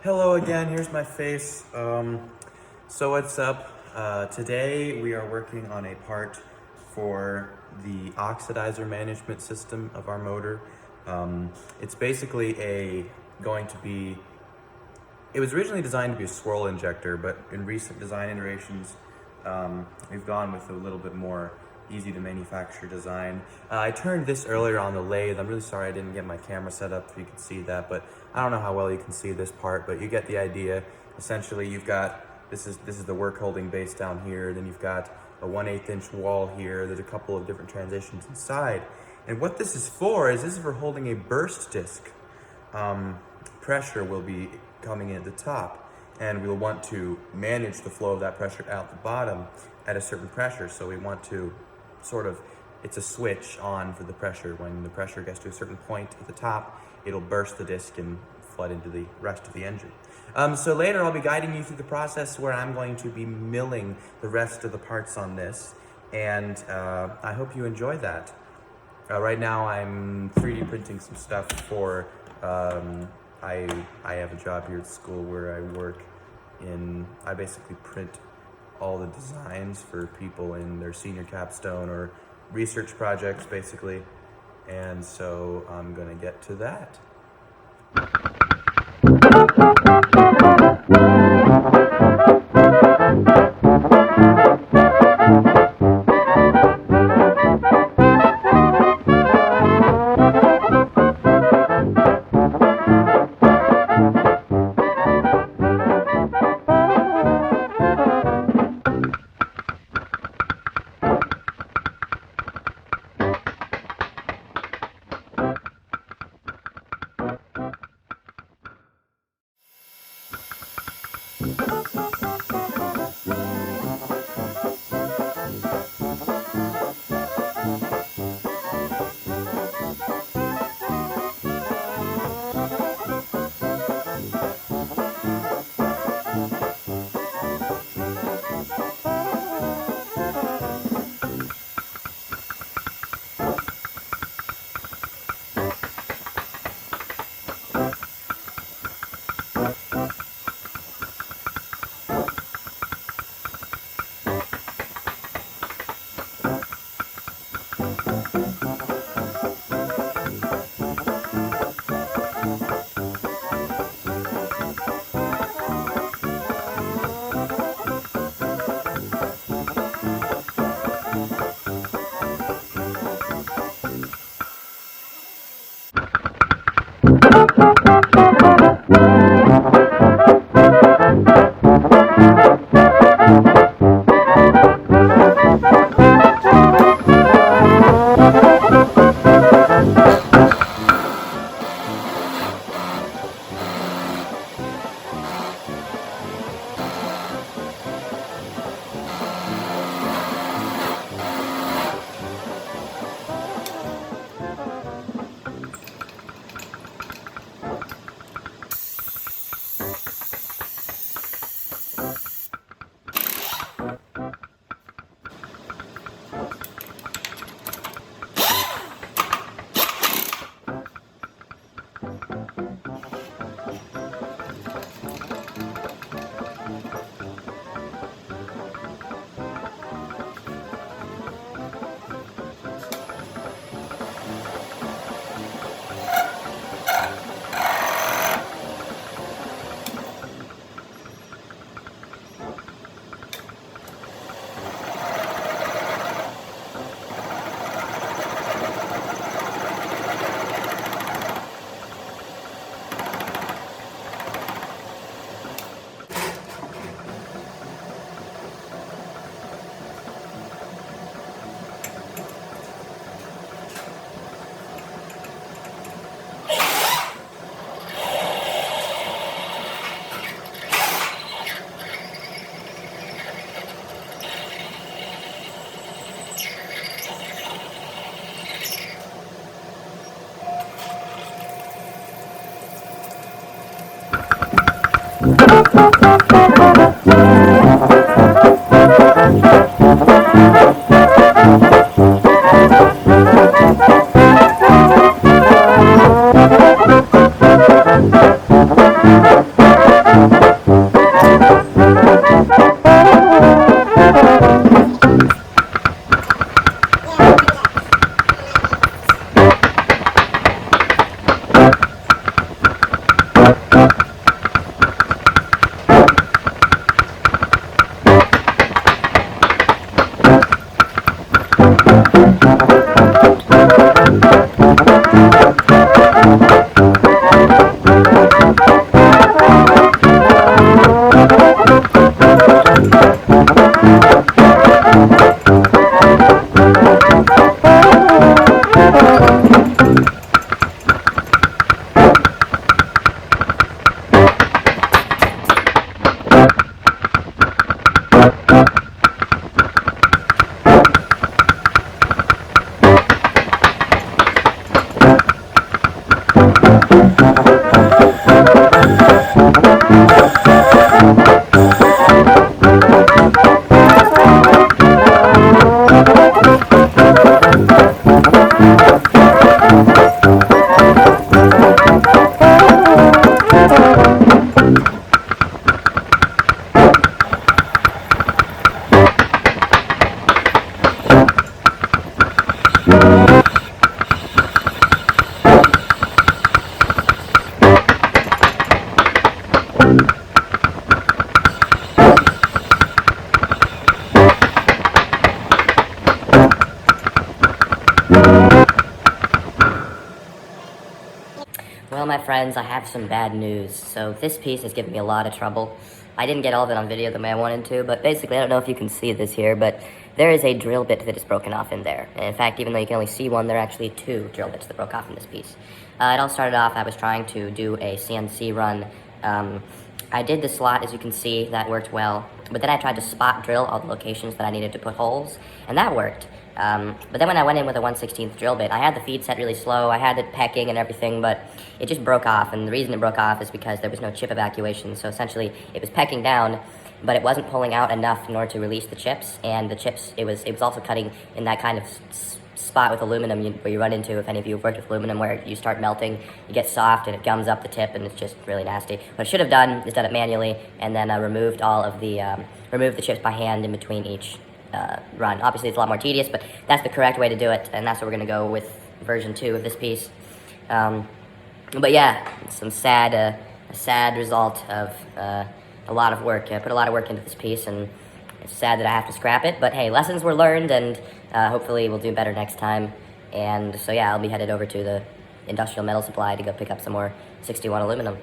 Hello again, here's my face. So what's up? Today we are working on a part for the oxidizer management system of our motor. It's basically it was originally designed to be a swirl injector, but in recent design iterations, we've gone with a little bit more easy to manufacture design. I turned this earlier on the lathe. I'm really sorry I didn't get my camera set up so you can see that, but I don't know how well you can see this part, but you get the idea. Essentially, you've got, this is the work holding base down here, then you've got a 1/8 inch wall here, there's a couple of different transitions inside. And what this is for for holding a burst disc. Pressure will be coming in at the top, and we'll want to manage the flow of that pressure out the bottom at a certain pressure. So we want to it's a switch on for the pressure. When the pressure gets to a certain point at the top, it'll burst the disc and flood into the rest of the engine. So later I'll be guiding you through the process where I'm going to be milling the rest of the parts on this, and I hope you enjoy that. Right now I'm 3D printing some stuff for, I have a job here at school where I basically print all the designs for people in their senior capstone or research projects, basically. And so I'm gonna get to that. my friends, I have some bad news. So this piece has given me a lot of trouble. I didn't get all of it on video the way I wanted to, but basically, I don't know if you can see this here, but there is a drill bit that is broken off in there. And in fact, even though you can only see one, there are actually two drill bits that broke off in this piece. It all started off, I was trying to do a CNC run. I did the slot, as you can see, that worked well, but then I tried to spot drill all the locations that I needed to put holes, and that worked. But then when I went in with a 1/16 drill bit, I had the feed set really slow, I had it pecking and everything, but it just broke off, and the reason it broke off is because there was no chip evacuation, so essentially it was pecking down, but it wasn't pulling out enough in order to release the chips, and the chips, it was also cutting in that kind of spot with aluminum where you run into, if any of you have worked with aluminum, where you start melting, you get soft, and it gums up the tip, and it's just really nasty. What I should have done is done it manually, and then removed all of the, removed the chips by hand in between each run. Obviously, it's a lot more tedious, but that's the correct way to do it, and that's what we're going to go with version 2 of this piece. But yeah, some a sad result of a lot of work. I put a lot of work into this piece, and it's sad that I have to scrap it, but hey, lessons were learned, and hopefully we'll do better next time. And so yeah, I'll be headed over to the Industrial Metal Supply to go pick up some more 61 aluminum.